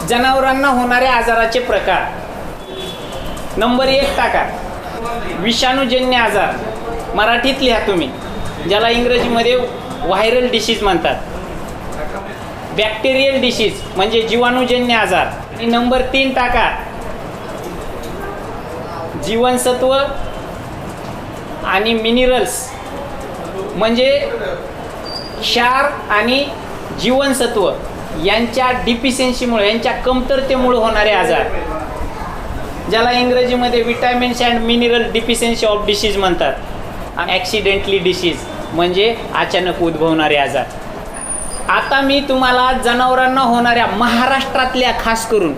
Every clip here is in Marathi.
जनावरांना होणाऱ्या आजाराचे प्रकार. नंबर 1 टाका विषाणूजन्य आजार. मराठीत लिहा तुम्ही, ज्याला इंग्रजीमध्ये व्हायरल डिसीज म्हणतात. बॅक्टेरियल डिसीज म्हणजे जीवाणूजन्य आजार. आणि नंबर 3 टाका जीवनसत्व आणि मिनरल्स म्हणजे क्षार आणि जीवनसत्व यांच्या डिफिशियन्सीमुळे, यांच्या कमतरतेमुळे होणारे आजार, ज्याला इंग्रजीमध्ये vitamins and mineral deficiency of disease म्हणतात. ॲक्सिडेंटली डिसीज म्हणजे अचानक उद्भवणारे आजार. आता मी तुम्हाला जनावरांना होणाऱ्या महाराष्ट्रातल्या, खास करून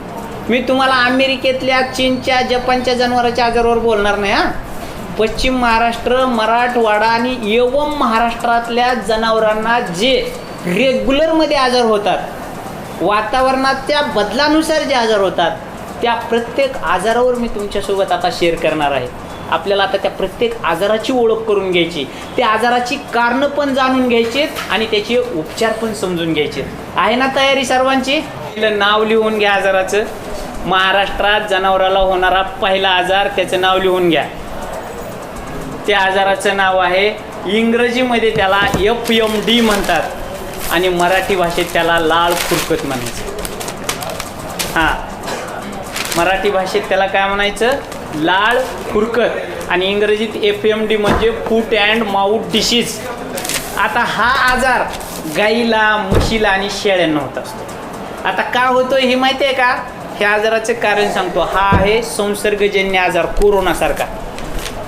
मी तुम्हाला अमेरिकेतल्या, चीनच्या, जपानच्या जनावरांच्या आजारावर बोलणार नाही. पश्चिम महाराष्ट्र, मराठवाडा आणि एवम महाराष्ट्रातल्या जनावरांना जे रेग्युलरमध्ये आजार होतात, वातावरणाच्या बदलानुसार जे आजार होतात, त्या प्रत्येक आजारावर मी तुमच्यासोबत आता शेअर करणार आहे. आपल्याला आता त्या प्रत्येक आजाराची ओळख करून घ्यायची, त्या आजाराची कारणं पण जाणून घ्यायची आणि त्याचे उपचार पण समजून घ्यायचे. आहे ना तयारी सर्वांची? नाव लिहून घ्या आजाराचं. महाराष्ट्रात जनावराला होणारा पहिला आजार, त्याचं नाव लिहून घ्या. त्या आजाराचं नाव आहे, इंग्रजीमध्ये त्याला FMD म्हणतात आणि मराठी भाषेत त्याला लाळ खुरकत म्हणायचं. मराठी भाषेत त्याला काय म्हणायचं? लाळ खुरकत. आणि इंग्रजीत FMD म्हणजे फूट अँड माउथ डिसीज. आता हा आजार गाईला, म्हशीला आणि शेळ्यांना होत असतो. आता का होतो हे माहिती आहे का? ह्या आजाराचं कारण सांगतो. हा आहे संसर्गजन्य आजार, कोरोनासारखा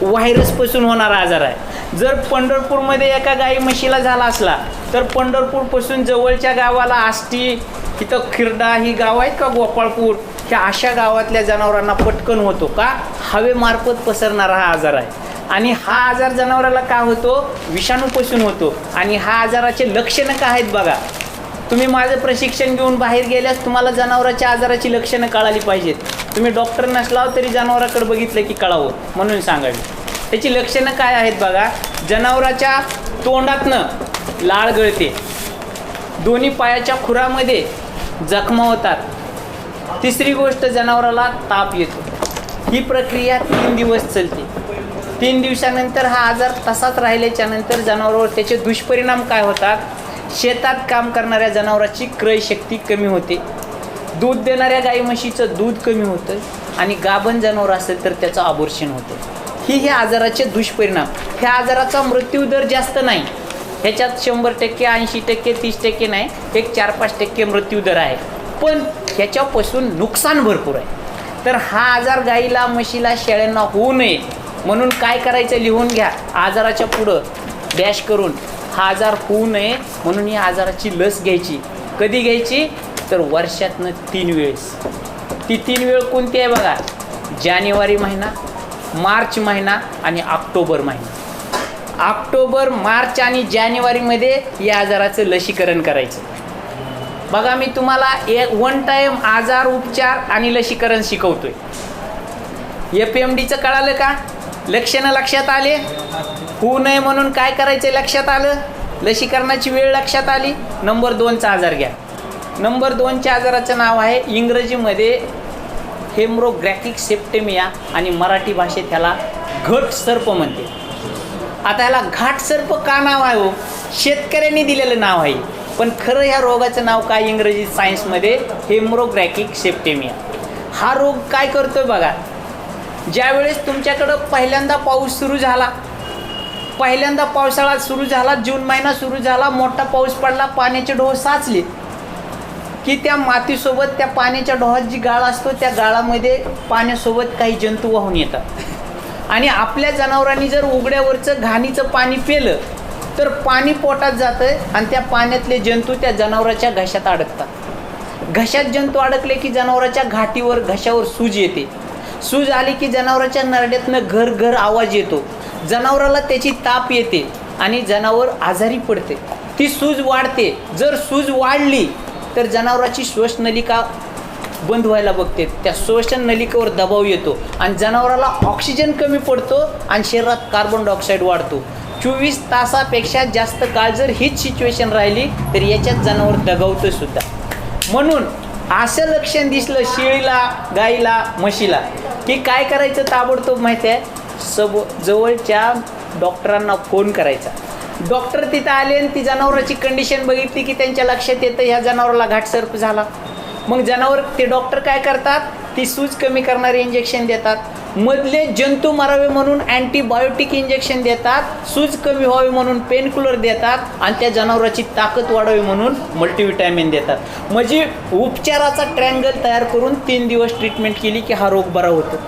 व्हायरसपासून होणारा आजार आहे. जर पंढरपूरमध्ये एका गाई म्हशीला झाला असला तर पंढरपूरपासून जवळच्या गावाला आष्टी, इथं खिरडा ही गाव आहेत का, गोपाळपूर, ह्या अशा गावातल्या जनावरांना पटकन होतो. का? हवेमार्फत पसरणारा हा आजार आहे. आणि हा आजार जनावराला का होतो? विषाणूपासून होतो. आणि हा आजाराचे लक्षणं काय आहेत बघा. तुम्ही माझं प्रशिक्षण घेऊन बाहेर गेल्यास तुम्हाला जनावराच्या आजाराची लक्षणं कळाली पाहिजेत. तुम्ही डॉक्टर नसलाव तरी जनावराकडे बघितलं की कळावं म्हणून सांगावी. त्याची लक्षणं काय आहेत बघा. जनावराच्या तोंडातनं लाळ गळते, दोन्ही पायाच्या खुरामध्ये जखमा होतात. तिसरी गोष्ट, जनावराला ताप येतो. ही प्रक्रिया 3 दिवस चालते. 3 दिवसानंतर हा आजार तसाच राहिल्याच्या नंतर जनावरावर त्याचे दुष्परिणाम काय होतात? शेतात काम करणाऱ्या जनावराची क्रयशक्ती कमी होते, दूध देणाऱ्या गाई म्हशीचं दूध कमी होतं आणि गाभण जनावर असेल तर त्याचं अबॉर्शन होतं. हे आजाराचे दुष्परिणाम. ह्या आजाराचा मृत्यूदर जास्त नाही. ह्याच्यात 100%, 80%, 30% नाही, एक 4-5% मृत्यूदर आहे. पण ह्याच्यापासून नुकसान भरपूर आहे. तर हा आजार गाईला, म्हशीला, शेळ्यांना होऊ नये म्हणून काय करायचं लिहून घ्या. आजाराच्या पुढं डॅश करून, हा आजार होऊ नये म्हणून या आजाराची लस घ्यायची. कधी घ्यायची? तर वर्षातनं 3 वेळेस. ती 3 वेळ कोणती आहे बघा. जानेवारी महिना, मार्च महिना आणि ऑक्टोबर महिना. ऑक्टोबर, मार्च आणि जानेवारीमध्ये या आजाराचं लसीकरण करायचं. बघा, मी तुम्हाला वन टाईम आजार, उपचार आणि लसीकरण शिकवतोय. FMDचं कळालं का? लक्षणं लक्षात आले? होऊ नये म्हणून काय करायचं लक्षात आलं? लसीकरणाची वेळ लक्षात आली? नंबर 2चा आजार घ्या. नंबर 2च्या आजाराचं नाव आहे इंग्रजीमध्ये हेमोरॅगिक सेप्टेमिया आणि मराठी भाषेत ह्याला घट सर्प म्हणते. आता ह्याला घाट सर्प का नाव आहे? शेतकऱ्यांनी दिलेलं नाव आहे, पण खरं ह्या रोगाचं नाव काय इंग्रजी सायन्समध्ये? हेमोरॅगिक सेप्टेमिया. हा रोग काय करतोय बघा. ज्यावेळेस तुमच्याकडं पहिल्यांदा पाऊस सुरू झाला, पहिल्यांदा पावसाळा सुरू झाला, जून महिना सुरू झाला, मोठा पाऊस पडला, पाण्याचे डोह साचले की त्या मातीसोबत, त्या पाण्याच्या डोहात जी गाळ असतो त्या गाळामध्ये पाण्यासोबत काही जंतू वाहून येतात. आणि आपल्या जनावरांनी जर उघड्यावरचं घाणीचं पाणी पिलं तर पाणी पोटात जातं आणि त्या पाण्यातले जंतू त्या जनावराच्या घशात अडकतात. घशात जंतू अडकले की जनावराच्या घाटीवर, घशावर सूज येते. सूज आली की जनावराच्या नरड्यातनं घर आवाज येतो. जनावराला त्याची ताप येते आणि जनावर आजारी पडते. ती सूज वाढते. जर सूज वाढली तर जनावराची श्वासनलिका बंद व्हायला बघते. त्या श्वसन नलिकेवर दबाव येतो आणि जनावराला ऑक्सिजन कमी पडतो आणि शरीरात कार्बन डायऑक्साईड वाढतो. 24 तासापेक्षा जास्त काळ जर हीच सिच्युएशन राहिली तर याच्यात जनावर दगावतं सुद्धा. म्हणून असं लक्षण दिसलं शेळीला, गाईला, म्हशीला की काय करायचं ताबडतोब माहिती आहे, जवळच्या डॉक्टरांना फोन करायचा. डॉक्टर तिथं आले आणि ती जनावराची कंडिशन बघितली की त्यांच्या लक्षात येतं ह्या जनावराला घाटसर्प झाला. मग जनावर ते डॉक्टर काय करतात, ती सूज कमी करणारे इंजेक्शन देतात, मधले जंतू मारावे म्हणून अँटीबायोटिक इंजेक्शन देतात, सूज कमी व्हावी म्हणून पेनकिलर देतात आणि त्या जनावराची ताकद वाढावी म्हणून मल्टीव्हिटॅमिन देतात. म्हणजे उपचाराचा ट्रँगल तयार करून 3 दिवस ट्रीटमेंट केली की हा रोग बरा होतो.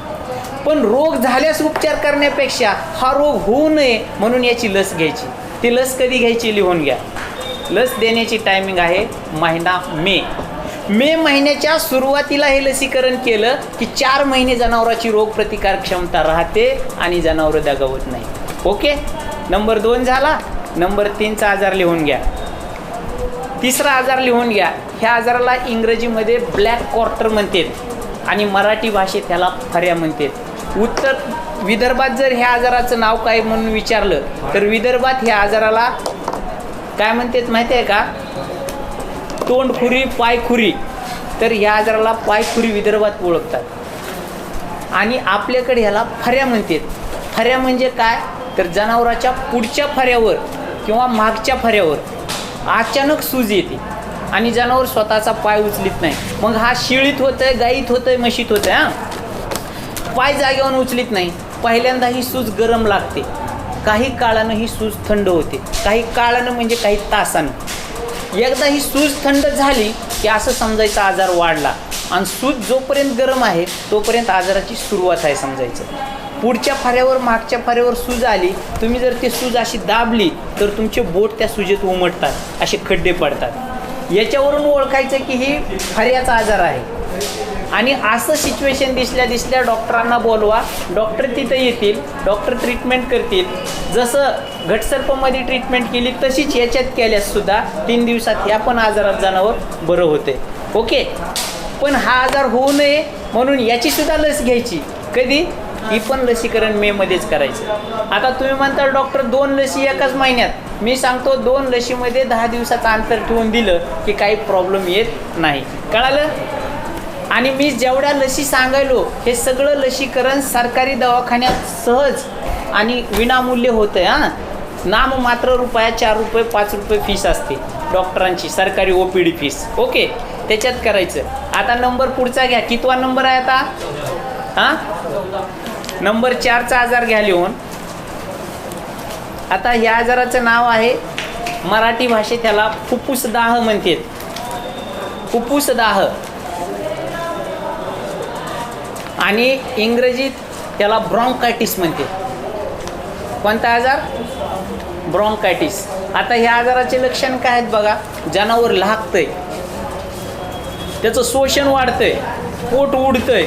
पण रोग झाल्यास उपचार करण्यापेक्षा हा रोग होऊ नये म्हणून याची लस घ्यायची. ती लस कधी घ्यायची लिहून घ्या. लस देण्याची टायमिंग आहे महिना मे महिन्याच्या सुरुवातीला हे लसीकरण केलं की 4 महिने जनावराची रोगप्रतिकार क्षमता राहते आणि जनावरं दगावत नाही. ओके, नंबर 2 झाला. नंबर 3चा आजार लिहून घ्या. तिसरा आजार लिहून घ्या. ह्या आजाराला इंग्रजीमध्ये ब्लॅक क्वार्टर म्हणतात आणि मराठी भाषेत ह्याला फऱ्या म्हणतात. उत्तर विदर्भात जर ह्या आजाराचं नाव काय म्हणून विचारलं तर विदर्भात ह्या आजाराला काय म्हणतात माहिती आहे का, तोंडखुरी, पायखुरी. तर ह्या आजाराला पायखुरी विदर्भात ओळखतात आणि आपल्याकडे ह्याला फऱ्या म्हणतात. फऱ्या म्हणजे काय, तर जनावराच्या पुढच्या फऱ्यावर किंवा मागच्या फऱ्यावर अचानक सूज येते आणि जनावर स्वतःचा पाय उचलीत नाही. मग हा शेळीत होतंय, गाईत होतंय, म्हशीत होतंय. पाय जागेवर उचलीत नाही. पहिल्यांदा ही सूज गरम लागते, काही काळानं ही सूज थंड होते, काही काळानं म्हणजे काही तासानं. एकदा ही सूज थंड झाली की असं समजायचा आजार वाढला आणि सूज जोपर्यंत गरम आहे तोपर्यंत आजाराची सुरुवात आहे समजायचं. पुढच्या फाऱ्यावर मागच्या फाऱ्यावर सूज आली, तुम्ही जर ती सूज अशी दाबली तर तुमचे बोट त्या सुजेत उमटतात, असे खड्डे पडतात. याच्यावरून ओळखायचं की ही फऱ्याचा आजार आहे. आणि असं सिच्युएशन दिसल्या डॉक्टरांना बोलवा. डॉक्टर तिथं येतील, डॉक्टर ट्रीटमेंट करतील. जसं घटसर्पामध्ये ट्रीटमेंट केली तशीच याच्यात केल्याससुद्धा 3 दिवसात ह्या पण आजारात जनावर बरं होते. ओके, पण हा आजार होऊ नये म्हणून याचीसुद्धा लस घ्यायची. कधी, ही पण लसीकरण मेमध्येच करायचं. आता तुम्ही म्हणता डॉक्टर 2 लसी एकाच महिन्यात. मी सांगतो 2 लसीमध्ये 10 दिवसाचं अंतर ठेवून दिलं की काही प्रॉब्लेम येत नाही. कळालं? आणि मी जेवढ्या लसी सांगायलो हे सगळं लसीकरण सरकारी दवाखान्यात सहज आणि विनामूल्य होतं आहे. नाममात्र रुपया 4 रुपये 5 रुपये फीस असते डॉक्टरांची, सरकारी OPD फीस. ओके, त्याच्यात करायचं. आता नंबर पुढचा घ्या. कितवा नंबर आहे आता? नंबर 4चा आजार घ्या लिहून. आता ह्या आजाराचं नाव आहे, मराठी भाषेत त्याला फुफ्फुसदाह म्हणतात. फुफ्फुसदाह आणि इंग्रजीत त्याला ब्रॉन्कायटिस म्हणते. कोणता आजार? ब्रॉन्कायटिस. आता ह्या आजाराचे लक्षण काय आहेत बघा. जनावर लाहकतंय, त्याचं शोषण वाढतंय, पोट उडतंय,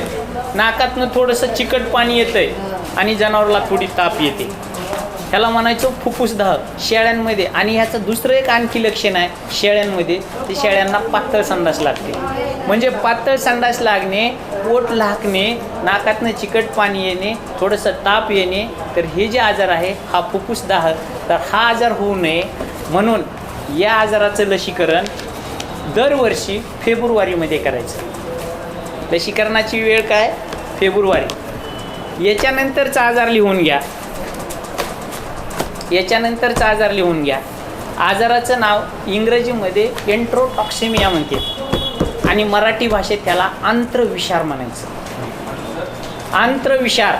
नाकातनं थोडंसं चिकट पाणी येतंय आणि जनावरला थोडी ताप येते. ह्याला म्हणायचं फुफ्फुसदाह शेळ्यांमध्ये. आणि ह्याचं दुसरं एक आणखी लक्षण आहे शेळ्यांमध्ये, ते शेळ्यांना पातळ संडास लागते. म्हणजे पातळ संडास लागणे, पोट लाकणे, नाकातनं चिकट पाणी येणे, थोडंसं ताप येणे, तर हे जे आजार आहे हा फुफ्फुसदाह. तर हा आजार होऊ नये म्हणून या आजाराचं लसीकरण दरवर्षी फेब्रुवारीमध्ये करायचं. लसीकरणाची वेळ काय? फेब्रुवारी. याच्यानंतरचा आजार लिहून घ्या. याच्यानंतरचा आजार लिहून घ्या. आजाराचं नाव इंग्रजीमध्ये एन्ट्रोटॉक्सिमिया म्हणते आणि मराठी भाषेत त्याला आंत्रविषार म्हणायचं. आंत्रविषार.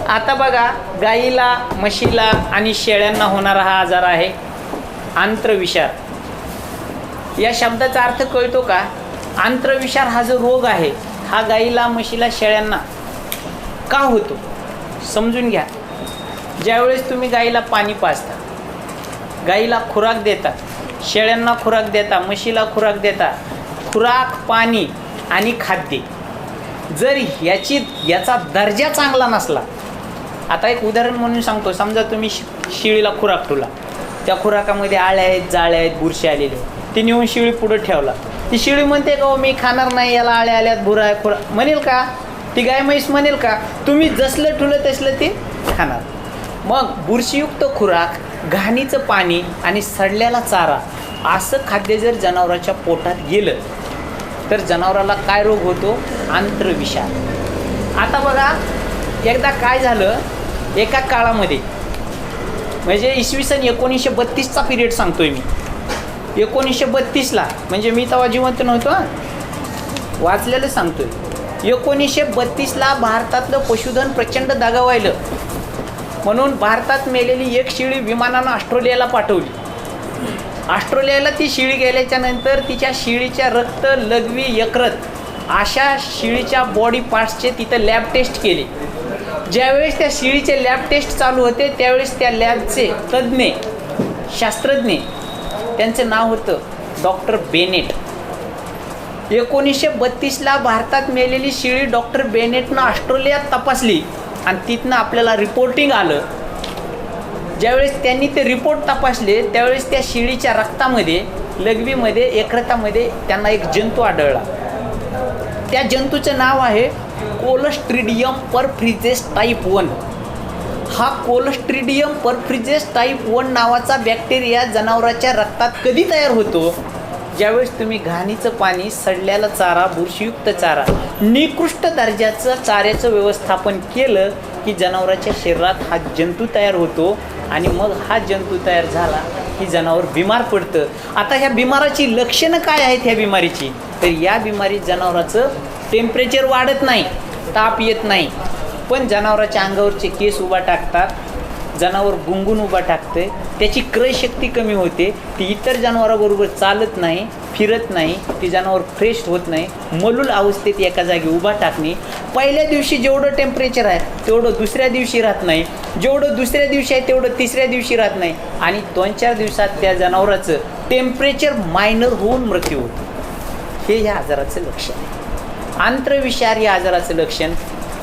आता बघा, गाईला, म्हशीला आणि शेळ्यांना होणारा हा आजार आहे आंत्रविषार. या शब्दाचा अर्थ कळतो का? आंत्रविषार हा जो रोग आहे हा गाईला, म्हशीला, शेळ्यांना का होतो समजून घ्या. ज्यावेळेस तुम्ही गाईला पाणी पाजता, गाईला खुराक देता, शेळ्यांना खुराक देता, म्हशीला खुराक देता, खुराक, पाणी आणि खाद्य जर याचा दर्जा चांगला नसला. आता एक उदाहरण म्हणून सांगतो. समजा तुम्ही शेळीला खुराक ठेवला, त्या खुराकामध्ये आळ्या आहेत, जाळ्या आहेत, बुरशी आलेले आहेत, ती नेऊन शेळी पुढं ठेवला. ती शेळी म्हणते का मी खाणार नाही, याला आळ्या आल्यात, बुरा आहे, खुराक म्हणेल का? ती गाय म्हैस म्हणेल का? तुम्ही जसलं ठेवलं तसलं ते खाणार. मग बुरशीयुक्त खुराक, घाणीचं पाणी आणि सडलेला चारा असं खाद्य जर जनावराच्या पोटात गेलं तर जनावराला काय रोग होतो? आंत्रविषार. आता बघा, एकदा काय झालं, एका काळामध्ये म्हणजे इसवी सन 1932चा पिरियड सांगतोय मी. 1932ला म्हणजे मी तेव्हा जिवंत नव्हतो, वाचलेलं सांगतोय. 1932ला भारतातलं पशुधन प्रचंड दगावायलं म्हणून भारतात मेलेली एक शेळी विमानानं ऑस्ट्रेलियाला पाठवली. ऑस्ट्रेलियाला ती शेळी गेल्याच्या नंतर तिच्या शेळीच्या रक्त, लघवी, यकृत अशा शेळीच्या बॉडी पार्ट्सचे तिथं लॅब टेस्ट केले. ज्यावेळेस त्या शेळीचे लॅब टेस्ट चालू होते त्यावेळेस त्या लॅबचे तज्ज्ञ शास्त्रज्ञ, त्यांचं नाव होतं डॉक्टर बेनेट. 1932ला भारतात मेलेली शेळी डॉक्टर बेनेटनं ऑस्ट्रेलियात तपासली आणि तिथनं आपल्याला रिपोर्टिंग आलं. ज्यावेळेस त्यांनी ते रिपोर्ट तपासले त्यावेळेस त्या शेळीच्या रक्तामध्ये, लघवीमध्ये, यकृतामध्ये त्यांना एक जंतू आढळला. त्या जंतूचं नाव आहे कोलस्ट्रिडियम परफ्रिजेस टाईप 1. हा कोलस्ट्रिडियम परफ्रिजेस टाईप 1 नावाचा बॅक्टेरिया जनावराच्या रक्तात कधी तयार होतो? ज्यावेळेस तुम्ही घाणीचं पाणी, सडलेला चारा, बुरशीयुक्त चारा, निकृष्ट दर्जाचं चाऱ्याचं व्यवस्थापन केलं की जनावराच्या शरीरात हा जंतू तयार होतो आणि मग हा जंतू तयार झाला की जनावर बिमार पडतं. आता ह्या बिमाराची लक्षणं काय आहेत ह्या बिमारीची? तर या बिमारीत जनावराचं टेम्परेचर वाढत नाही, ताप येत नाही, पण जनावराच्या अंगावरचे केस उभा टाकतात, जनावर गुंगून उभा टाकते, त्याची क्रयशक्ती कमी होते, ती इतर जनावराबरोबर चालत नाही, फिरत नाही, ती जनावर फ्रेश होत नाही, मलूल अवस्थेत एका जागी उभा टाकणे. पहिल्या दिवशी जेवढं टेम्परेचर आहे तेवढं दुसऱ्या दिवशी राहत नाही, जेवढं दुसऱ्या दिवशी आहे तेवढं तिसऱ्या दिवशी राहत नाही आणि 2-4 दिवसात त्या जनावराचं टेम्परेचर मायनर होऊन मृत्यू होतो. हे ह्या आजाराचं लक्षण आहे. आंत्रविषार या आजाराचं लक्षण.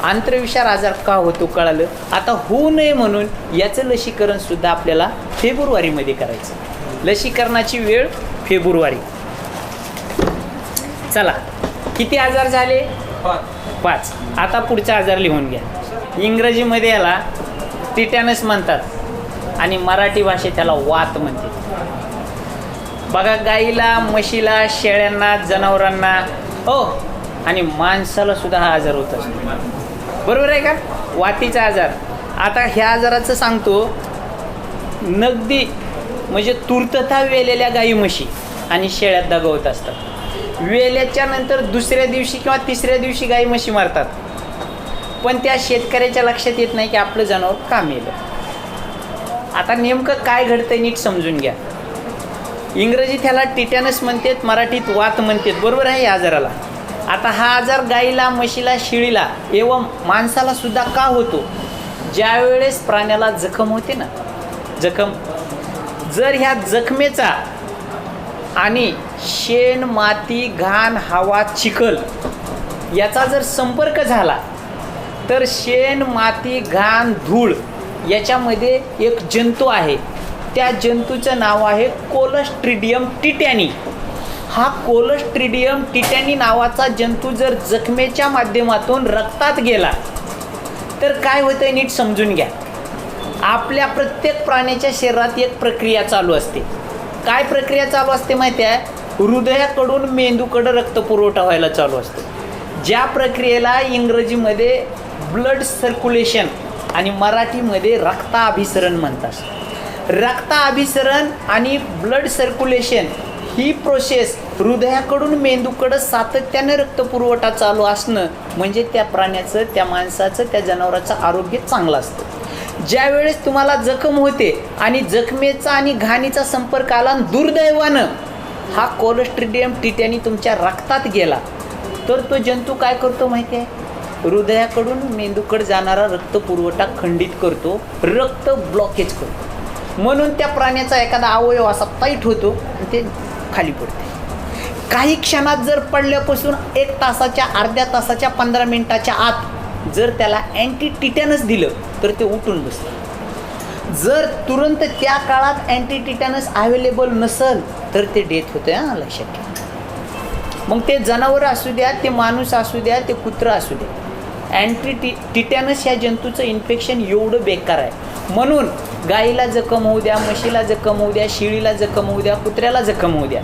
आंत्रविषार आजार का होतो कळालं. आता होऊ नये म्हणून याचं लसीकरण सुद्धा आपल्याला फेब्रुवारीमध्ये करायचं. लसीकरणाची वेळ फेब्रुवारी. चला, किती आजार झाले? 5. आता पुढचा आजार लिहून घ्या. इंग्रजीमध्ये याला टिटॅनस म्हणतात आणि मराठी भाषेत त्याला वात म्हणते. बघा, गाईला, म्हशीला, शेळ्यांना, जनावरांना आणि माणसाला सुद्धा हा आजार होत असतो. बरोबर आहे का? वातीचा आजार. आता ह्या आजाराचं सांगतो. नगदी म्हणजे तूर्तता वेलेल्या गाई, म्हशी आणि शेळ्यात दगावत असतात. वेल्याच्या नंतर दुसऱ्या दिवशी किंवा तिसऱ्या दिवशी गाई म्हशी मारतात, पण त्या शेतकऱ्याच्या लक्षात येत नाही की आपलं जनावर का मेलं. आता नेमकं काय घडतंय नीट समजून घ्या. इंग्रजीत ह्याला टिटॅनस म्हणतात, मराठीत वात म्हणतात. बरोबर आहे या आजाराला. आता हा आजार गाईला, म्हशीला, शेळीला एवं माणसाला सुद्धा का होतो? ज्यावेळेस प्राण्याला जखम होते ना, जखम, जर ह्या जखमेचा आणि शेण, माती, घाण, हवा, चिखल याचा जर संपर्क झाला तर शेण, माती, घाण, धूळ याच्यामध्ये एक जंतू आहे. त्या जंतूचं नाव आहे कोलस्ट्रिडियम टिटॅनी. हा कोलस्ट्रिडियम टिटॅनी नावाचा जंतू जर जखमेच्या माध्यमातून रक्तात गेला तर काय होतं नीट समजून घ्या. आपल्या प्रत्येक प्राण्याच्या शरीरात एक प्रक्रिया चालू असते. काय प्रक्रिया चालू असते माहिती आहे? हृदयाकडून मेंदूकडं रक्तपुरवठा व्हायला चालू असतो. ज्या प्रक्रियेला इंग्रजीमध्ये ब्लड सर्क्युलेशन आणि मराठीमध्ये रक्ताभिसरण म्हणतात. रक्ताभिसरण आणि ब्लड सर्क्युलेशन ही प्रोसेस हृदयाकडून मेंदूकडं सातत्याने रक्तपुरवठा चालू असणं म्हणजे त्या प्राण्याचं, त्या माणसाचं, त्या जनावराचं आरोग्य चांगलं असतं. ज्यावेळेस तुम्हाला जखम होते आणि जखमेचा आणि घाणीचा संपर्क आला आणि दुर्दैवानं हा कोलस्ट्रिडियम टिटॅनी तुमच्या रक्तात गेला तर तो जंतू काय करतो माहिती आहे? हृदयाकडून मेंदूकडे जाणारा रक्तपुरवठा खंडित करतो, रक्त ब्लॉकेज करतो. म्हणून त्या प्राण्याचा एखादा अवयव असा टाईट होतो आणि ते खाली पडते. काही क्षणात जर पडल्यापासून 1 तासाच्या, अर्ध्या तासाच्या, 15 मिनिटाच्या आत जर त्याला अँटी टिटॅनस दिलं तर ते उठून बसतं. जर तुरंत त्या काळात अँटी टिटॅनस अवेलेबल नसेल तर ते डेथ होतं. हां, लक्षात घ्या. मग ते जनावर असू द्या, ते माणूस असू द्या, ते कुत्रं असू द्या, अँटी टिटॅनस ह्या जंतूचं इन्फेक्शन एवढं बेकार आहे. म्हणून गाईला जखम होऊ द्या, म्हशीला जखम होऊ द्या, शेळीला जखम होऊ द्या, कुत्र्याला जखम होऊ द्या,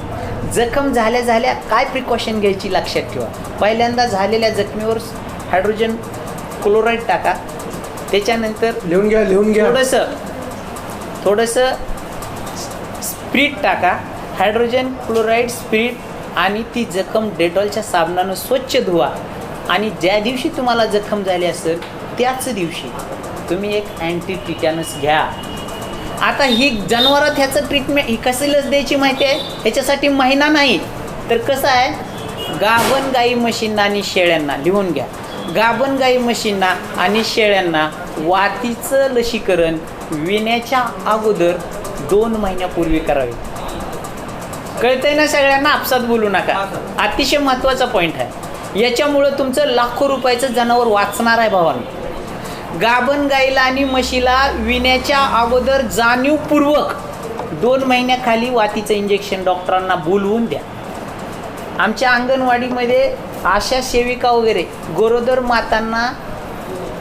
जखम झाल्या काय प्रिकॉशन घ्यायची लक्षात ठेवा. पहिल्यांदा झालेल्या जखमीवर हायड्रोजन क्लोराईड टाका. त्याच्यानंतर लिहून घ्या. थोडंसं स्प्रीट टाका, हायड्रोजन क्लोराईड स्प्रीट, आणि ती जखम डेटॉलच्या साबणानं स्वच्छ धुवा. आणि ज्या दिवशी तुम्हाला जखम झाली असेल त्याच दिवशी तुम्ही एक अँटी टिटॅनस घ्या. आता ही जनावरात ह्याचं ट्रीटमेंट ही कशी लस द्यायची माहिती आहे? ह्याच्यासाठी महिना नाही, तर कसं आहे, गाभण गाई म्हशींना आणि शेळ्यांना लिहून घ्या. गाभण गाई म्हशींना आणि शेळ्यांना वातीचं लसीकरण विण्याच्या अगोदर 2 महिन्यापूर्वी करावे. कळतंय ना सगळ्यांना? आपसात बोलू नका. अतिशय महत्त्वाचा पॉईंट आहे. याच्यामुळं तुमचं लाखो रुपयाचं जनावर वाचणार आहे भावांनो. गाभण गाईला आणि म्हशीला विण्याच्या अगोदर जाणीवपूर्वक 2 महिन्याखाली वातीचं इंजेक्शन डॉक्टरांना बोलवून द्या. आमच्या अंगणवाडीमध्ये आशा सेविका वगैरे गरोदर मातांना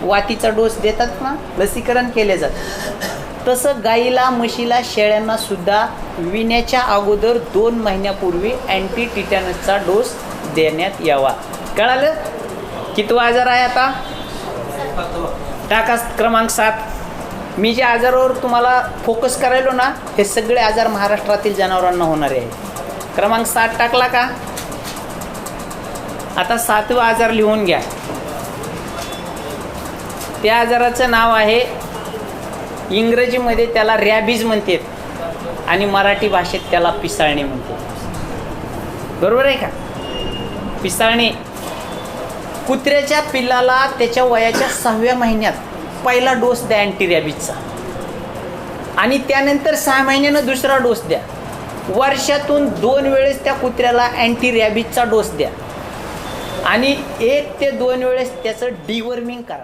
वातीचा डोस देतात ना, लसीकरण केले जातं. तसं गाईला म्हशीला शेळ्यांना सुद्धा विण्याच्या अगोदर 2 महिन्यापूर्वी अँटी टिटॅनसचा डोस देण्यात यावा. कळालं? कितवा आजार आहे आता? टाका क्रमांक 7. मी जे आजारावर तुम्हाला फोकस करायलो ना, हे सगळे आजार महाराष्ट्रातील जनावरांना होणारे आहे. क्रमांक 7 टाकला का? आता 7वा आजार लिहून घ्या. त्या आजाराचं नाव आहे, इंग्रजीमध्ये त्याला रॅबीज म्हणतात आणि मराठी भाषेत त्याला पिसाळणे म्हणतात. बरोबर आहे का? पिसाळणे. कुत्र्याच्या पिल्लाला त्याच्या वयाच्या 6व्या महिन्यात पहिला डोस द्या अँटी रॅबीजचा, आणि त्यानंतर 6 महिन्यानं दुसरा डोस द्या. वर्षातून 2 वेळेस त्या कुत्र्याला अँटी रॅबीजचा डोस द्या, आणि 1 ते 2 वेळेस त्याचं डिवर्मिंग करा.